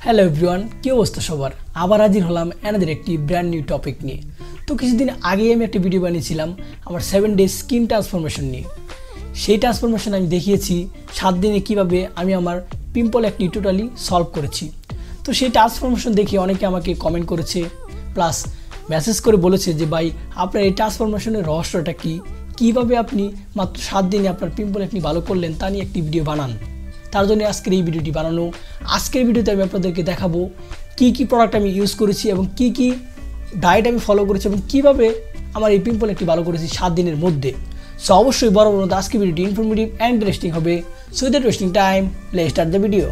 Hello everyone, কি অবস্থা সবার? আবার হাজির হলাম অ্যানাদার একটি ব্র্যান্ড নিউ টপিক নিয়ে। তো কিছুদিন আগেই আমি একটা ভিডিও বানিয়েছিলাম আমার 7 ডে স্কিন ট্রান্সফরমেশন নিয়ে। সেই ট্রান্সফরমেশন আমি দেখিয়েছি 7 দিনে কিভাবে আমি আমার পিম্পল অ্যাকনি টোটালি সলভ করেছি। তো সেই ট্রান্সফরমেশন দেখে অনেকে আমাকে কমেন্ট করেছে, প্লাস মেসেজ করে বলেছে যে ভাই আপনার এই ট্রান্সফরমেশনের রহস্যটা কী, কীভাবে আপনি মাত্র 7 দিনে আপনার পিম্পল অ্যাকনি ভালো করলেন তা নিয়ে একটি ভিডিও বানান। তার জন্য আজকের এই ভিডিওটি বানানো। আজকের ভিডিওতে আমি আপনাদেরকে দেখাবো কি কি প্রোডাক্ট আমি ইউজ করেছি এবং কি কি ডায়েট আমি ফলো করেছি এবং কীভাবে আমার এই পিম্পল অ্যাকনি ভালো করেছি 7 দিনের মধ্যে। সো অবশ্যই বড় আজকের ভিডিওটি ইনফরমেটিভ অ্যান্ড ইন্টারেস্টিং হবে। So without wasting time, let's start the video.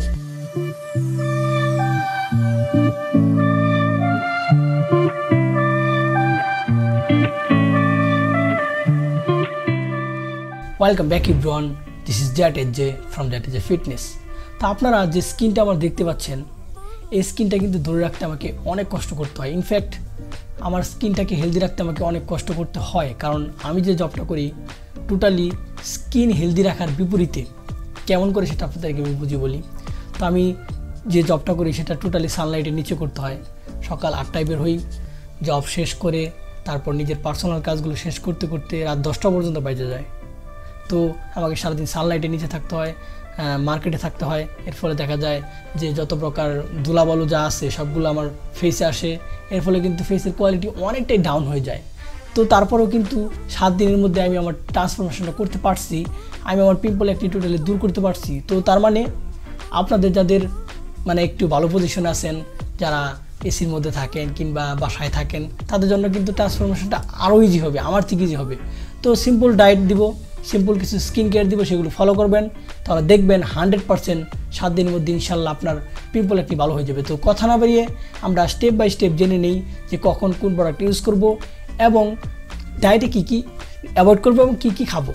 Welcome back everyone, this is zat AJ from জ্যাট এজে ফিটনেস। তো আপনারা যে স্কিনটা আমার দেখতে পাচ্ছেন, এই স্কিনটা কিন্তু ধরে রাখতে আমাকে অনেক কষ্ট করতে হয়। ইনফ্যাক্ট আমার স্কিনটাকে হেলদি রাখতে আমাকে অনেক কষ্ট করতে হয়, কারণ আমি যে জবটা করি টোটালি স্কিন হেলদি রাখার বিপরীতে। কেমন করে সেটা আপনাদেরকে আমি বুঝিয়ে বলি। তো আমি যে জবটা করি সেটা টোটালি সানলাইটের নিচে করতে হয়। সকাল 8টায় বের হই, জব শেষ করে তারপর নিজের পার্সোনাল কাজগুলো শেষ করতে করতে রাত 10টা পর্যন্ত বেজে যায়। তো আমাকে সারাদিন সানলাইটের নিচে থাকতে হয়, মার্কেটে থাকতে হয়। এর ফলে দেখা যায় যে যত প্রকার ধুলাবালু যা আছে সবগুলো আমার ফেসে আসে। এর ফলে কিন্তু ফেসের কোয়ালিটি অনেকটাই ডাউন হয়ে যায়। তো তারপরেও কিন্তু 7 দিনের মধ্যে আমি আমার ট্রান্সফরমেশনটা করতে পারছি, আমি আমার পিম্পল অ্যাকনি টোটালি দূর করতে পারছি। তো তার মানে আপনাদের যাদের একটু ভালো পজিশনে আছেন, যারা এসির মধ্যে থাকেন কিংবা বাসায় থাকেন, তাদের জন্য কিন্তু ট্রান্সফরমেশনটা আরও ইজি হবে, আমার থেকে ইজি হবে। তো সিম্পল ডায়েট দিব, সিম্পল কিছু স্কিন কেয়ার দিব, সেগুলো ফলো করবেন, তাহলে দেখবেন 100% 7 দিনের মধ্যে ইনশাল্লাহ আপনার পিম্পল অ্যাকনি ভালো হয়ে যাবে। তো কথা না বাড়িয়ে আমরা স্টেপ বাই স্টেপ জেনে নেই যে কখন কোন প্রোডাক্ট ইউজ করব এবং ডায়েটে কী কী অ্যাভয়েড করবো এবং কী কী খাবো।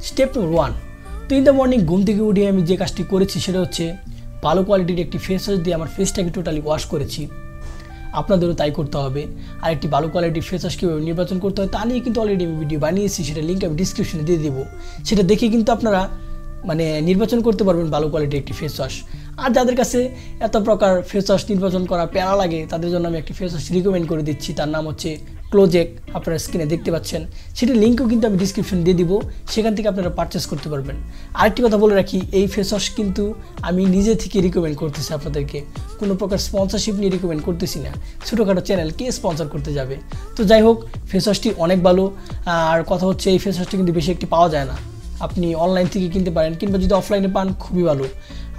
স্টেপ নম্বর 1, তো ইন দ্য মর্নিং ঘুম থেকে উঠে আমি যে কাজটি করেছি সেটা হচ্ছে ভালো কোয়ালিটির একটি ফেস ওয়াশ দিয়ে আমার ফেসটাকে টোটালি ওয়াশ করেছি। আপনাদেরও তাই করতে হবে। আর একটি ভালো কোয়ালিটির ফেস ওয়াশ কীভাবে নির্বাচন করতে হয় তা নিয়ে কিন্তু অলরেডি আমি ভিডিও বানিয়েছি, সেটা লিঙ্ক আমি ডিসক্রিপশনে দিয়ে দেবো। সেটা দেখে কিন্তু আপনারা নির্বাচন করতে পারবেন ভালো কোয়ালিটির একটি ফেস ওয়াশ। আর যাদের কাছে এত প্রকার ফেস ওয়াশ নির্বাচন করা প্যারা লাগে, তাদের জন্য আমি একটি ফেস ওয়াশ রিকমেন্ড করে দিচ্ছি। তার নাম হচ্ছে ক্লোজেক, আপনারা স্ক্রিনে দেখতে পাচ্ছেন। সেটির লিঙ্কও কিন্তু আমি ডিসক্রিপশন দিয়ে দিব, সেখান থেকে আপনারা পারচেস করতে পারবেন। আরেকটি কথা বলে রাখি, এই ফেস ওয়াশ কিন্তু আমি নিজে থেকে রিকমেন্ড করতেছি আপনাদেরকে, কোনো প্রকার স্পন্সরশিপ নিয়ে রিকমেন্ড করতেছি না। ছোটোখাটো চ্যানেল কে স্পন্সর করতে যাবে? তো যাই হোক, ফেস ওয়াশটি অনেক ভালো। আর কথা হচ্ছে এই ফেস ওয়াশটি কিন্তু বেশি একটি পাওয়া যায় না, আপনি অনলাইন থেকে কিনতে পারেন কিংবা যদি অফলাইনে পান খুবই ভালো।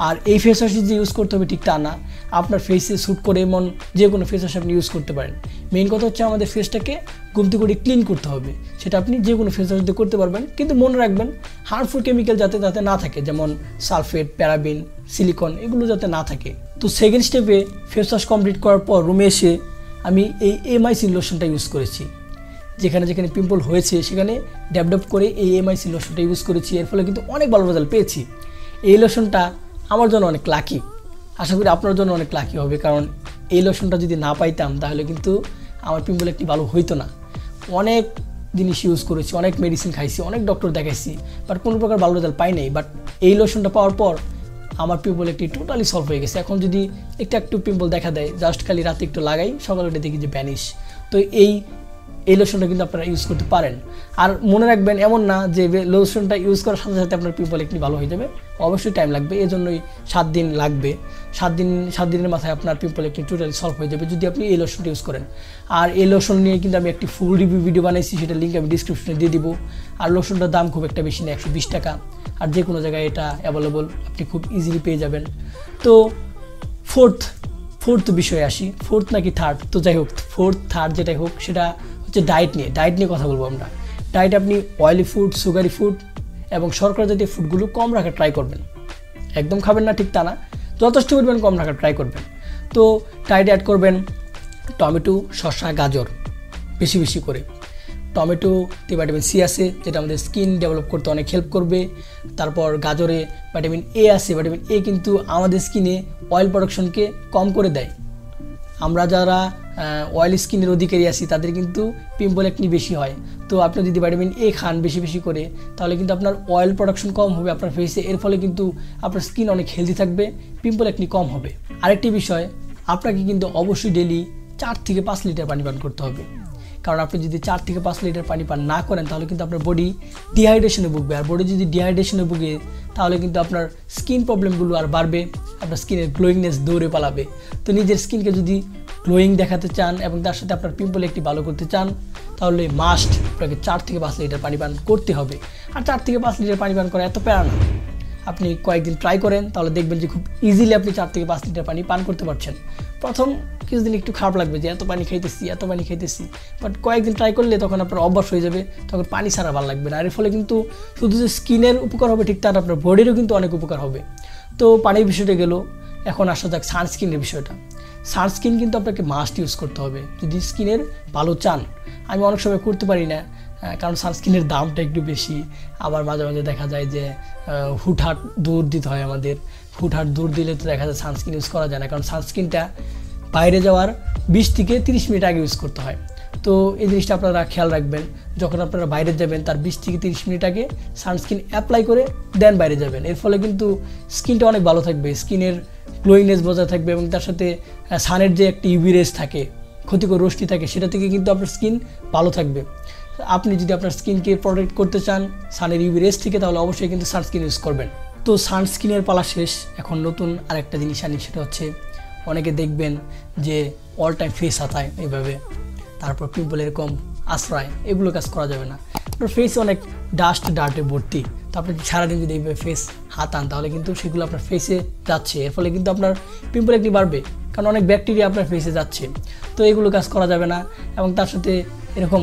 আর এই ফেস ওয়াশটি যে ইউজ করতে হবে ঠিক তা না, আপনার ফেসে স্যুট করে এমন যে কোনো ফেস ওয়াশ আপনি ইউজ করতে পারেন। মেইন কথা হচ্ছে আমাদের ফেসটাকে গুমতি করে ক্লিন করতে হবে, সেটা আপনি যে কোনো ফেস ওয়াশ দিয়ে করতে পারবেন। কিন্তু মনে রাখবেন হার্মফুল কেমিক্যাল যাতে না থাকে, যেমন সালফেট, প্যারাবিন, সিলিকন, এগুলো যাতে না থাকে। তো সেকেন্ড স্টেপে ফেস ওয়াশ কমপ্লিট করার পর রুমে এসে আমি এই এমআইসি লোশনটা ইউজ করেছি। যেখানে যেখানে পিম্পল হয়েছে সেখানে ড্যাপ করে এই এমআইসি লোশনটা ইউজ করেছি। এর ফলে কিন্তু অনেক ভালো রেজাল্ট পেয়েছি। এই লোশনটা আমার জন্য অনেক লাকি, আশা করি আপনার জন্য অনেক লাকি হবে, কারণ এই লোশনটা যদি না পাইতাম তাহলে কিন্তু আমার পিম্পল একটি ভালো হইতো না। অনেক জিনিস ইউজ করেছি, অনেক মেডিসিন খাইছি, অনেক ডক্টর দেখাইছি, বাট কোনো প্রকার ভালো রেজাল্ট পাই নাই। বাট এই লোশনটা পাওয়ার পর আমার পিম্পল একটি টোটালি সলভ হয়ে গেছে। এখন যদি একটু পিম্পল দেখা দেয়, জাস্ট খালি রাতে একটু লাগাই, সকালে উঠে দেখি যে ভ্যানিশ। তো এই লোশনটা কিন্তু আপনারা ইউজ করতে পারেন। আর মনে রাখবেন, এমন না যে লোশনটা ইউজ করার সাথে সাথে আপনার পিম্পল একটু ভালো হয়ে যাবে, অবশ্যই টাইম লাগবে। এজন্যই 7 দিন লাগবে। 7 দিনের মাথায় আপনার পিম্পল একটু টোটালি সলভ হয়ে যাবে যদি আপনি এই লোশনটা ইউজ করেন। আর এই লোশন নিয়ে কিন্তু আমি একটি ফুল রিভিউ ভিডিও বানাইছি, সেটা লিঙ্ক আমি ডিসক্রিপশনে দিয়ে দিব। আর লোশনটার দাম খুব একটা বেশি না, 120 টাকা। আর যে কোনো জায়গায় এটা অ্যাভেলেবল, আপনি খুব ইজিলি পেয়ে যাবেন। তো ফোর্থ বিষয়ে আসি, ফোর্থ নাকি থার্ড, তো যাই হোক ফোর্থ থার্ড যেটাই হোক, সেটা হচ্ছে ডায়েট নিয়ে কথা বলবো আমরা। ডায়েট আপনি অয়েলি ফুড, সুগারি ফুড এবং শর্করা জাতীয় ফুডগুলো কম রাখার ট্রাই করবেন। একদম খাবেন না ঠিক তা না, যথেষ্ট পরিমাণ কম রাখার ট্রাই করবেন। তো ডায়েটে অ্যাড করবেন টমেটো, শসা, গাজর বেশি বেশি করে। টমেটোতে ভিটামিন সি আছে, যেটা আমাদের স্কিন ডেভেলপ করতে অনেক হেল্প করবে। তারপর গাজরে ভিটামিন এ আছে, ভিটামিন এ কিন্তু আমাদের স্কিনে অয়েল প্রোডাকশনকে কম করে দেয়। আমরা যারা অয়েল স্কিনের অধিকারী আছি তাদের কিন্তু পিম্পল অ্যাকনি বেশি হয়। তো আপনি যদি ভিটামিন এ খান বেশি বেশি করে, তাহলে কিন্তু আপনার অয়েল প্রোডাকশন কম হবে আপনার ফেসে। এর ফলে কিন্তু আপনার স্কিন অনেক হেলদি থাকবে, পিম্পল অ্যাকনি কম হবে। আরেকটি বিষয়, আপনাকে কিন্তু অবশ্যই ডেলি 4 থেকে 5 লিটার পানি পান করতে হবে। কারণ আপনি যদি 4 থেকে 5 লিটার পানি পান না করেন তাহলে কিন্তু আপনার বডি ডিহাইড্রেশনে ভুগবে, আর বডি যদি ডিহাইড্রেশনে ভুগে তাহলে কিন্তু আপনার স্কিন প্রবলেমগুলো আর বাড়বে, আপনার স্কিনের গ্লোয়িংনেস দৌড়ে পালাবে। তো নিজের স্কিনকে যদি গ্লোয়িং দেখাতে চান এবং তার সাথে আপনার পিম্পল একটি ভালো করতে চান তাহলে মাস্ট আপনাকে 4 থেকে 5 লিটার পানি পান করতে হবে। আর 4 থেকে 5 লিটার পানি পান করা এত প্যারা না, আপনি কয়েকদিন ট্রাই করেন তাহলে দেখবেন যে খুব ইজিলি আপনি 4 থেকে 5 লিটার পানি পান করতে পারছেন। প্রথম কিছুদিন একটু খারাপ লাগবে যে এত পানি খাইতেছি, বাট কয়েকদিন ট্রাই করলে তখন আপনার অভ্যাস হয়ে যাবে, তখন পানি ছাড়া ভালো লাগবে না। আর এর ফলে কিন্তু শুধু যে স্কিনের উপকার হবে ঠিক তার আপনার বডিরও কিন্তু অনেক উপকার হবে। তো পানির বিষয়টা গেল, এখন আসা যাক সানস্ক্রিনের বিষয়টা। সানস্ক্রিন কিন্তু আপনাকে মাস্ট ইউজ করতে হবে যদি স্কিনের ভালো চান। আমি অনেক সময় করতে পারি না, কারণ সানস্ক্রিনের দামটা একটু বেশি, আবার মাঝে মাঝে দেখা যায় যে হুটহাট দূর দিতে হয় আমাদের। হুটহাট দূর দিলে তো দেখা যায় সানস্ক্রিন ইউজ করা যায় না, কারণ সানস্ক্রিনটা বাইরে যাওয়ার 20 থেকে 30 মিনিট আগে ইউজ করতে হয়। তো এই জিনিসটা আপনারা খেয়াল রাখবেন, যখন আপনারা বাইরে যাবেন তার 20 থেকে 30 মিনিট আগে সানস্ক্রিন অ্যাপ্লাই করে দেন বাইরে যাবেন। এর ফলে কিন্তু স্কিনটা অনেক ভালো থাকবে, স্কিনের গ্লোয়িংনেস বজায় থাকবে এবং তার সাথে সানের যে একটি ইউভি রেস থাকে, ক্ষতিকর রশ্মি থাকে, সেটা থেকে কিন্তু আপনার স্কিন ভালো থাকবে। আপনি যদি আপনার স্কিনকে প্রোটেক্ট করতে চান সানের ইউভি রেস থেকে তাহলে অবশ্যই কিন্তু সানস্ক্রিন ইউজ করবেন। তো সানস্ক্রিনের পালা শেষ, এখন নতুন আরেকটা জিনিস আনি, সেটা হচ্ছে অনেকে দেখবেন যে অল টাইম ফেস হাতায় এইভাবে, তারপর পিম্পল এরকম আশ্রয়, এগুলো কাজ করা যাবে না। আপনার ফেসে অনেক ডার্টে ভর্তি, তো আপনি সারাদিন যদি এইভাবে ফেস হাতান তাহলে কিন্তু সেগুলো আপনার ফেসে যাচ্ছে, এর ফলে কিন্তু আপনার পিম্পল একটি বাড়বে, কারণ অনেক ব্যাকটেরিয়া আপনার ফেসে যাচ্ছে। তো এগুলো কাজ করা যাবে না এবং তার সাথে এরকম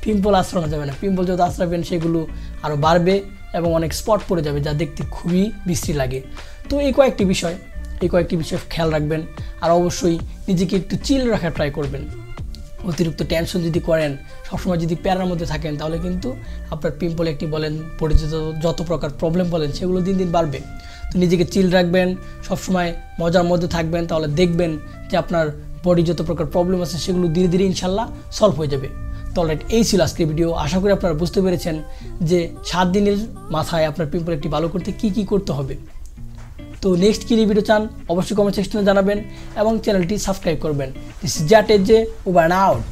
পিম্পল আশ্রয় যাবে না। পিম্পল যত আশ্রয়বেন সেগুলো আরও বাড়বে এবং অনেক স্পট পড়ে যাবে, যা দেখতে খুবই বিশ্রী লাগে। তো এই কয়েকটি বিষয় খেয়াল রাখবেন। আর অবশ্যই নিজেকে একটু চিল রাখার ট্রাই করবেন। অতিরিক্ত টেনশন যদি করেন, সবসময় যদি প্যারার মধ্যে থাকেন তাহলে কিন্তু আপনার পিম্পল একটি বলেন, পরিচিত যত প্রকার প্রবলেম বলেন সেগুলো দিন দিন বাড়বে। তো নিজেকে চিল রাখবেন, সবসময় মজার মধ্যে থাকবেন, তাহলে দেখবেন যে আপনার বডি যত প্রকার প্রবলেম আছে সেগুলো ধীরে ধীরে ইনশাল্লাহ সলভ হয়ে যাবে। তো অলরাইট, এই ছিল আজকের ভিডিও। আশা করি আপনারা বুঝতে পেরেছেন যে 7 দিনের মাথায় আপনার পিম্পল একটি ভালো করতে কি করতে হবে। তো নেক্সট কী ভিডিও চান অবশ্যই কমেন্ট সেকশনে জানাবেন এবং চ্যানেলটি সাবস্ক্রাইব করবেন। দিস ইজ জ্যাট এজে, ওভার এন্ড আউট।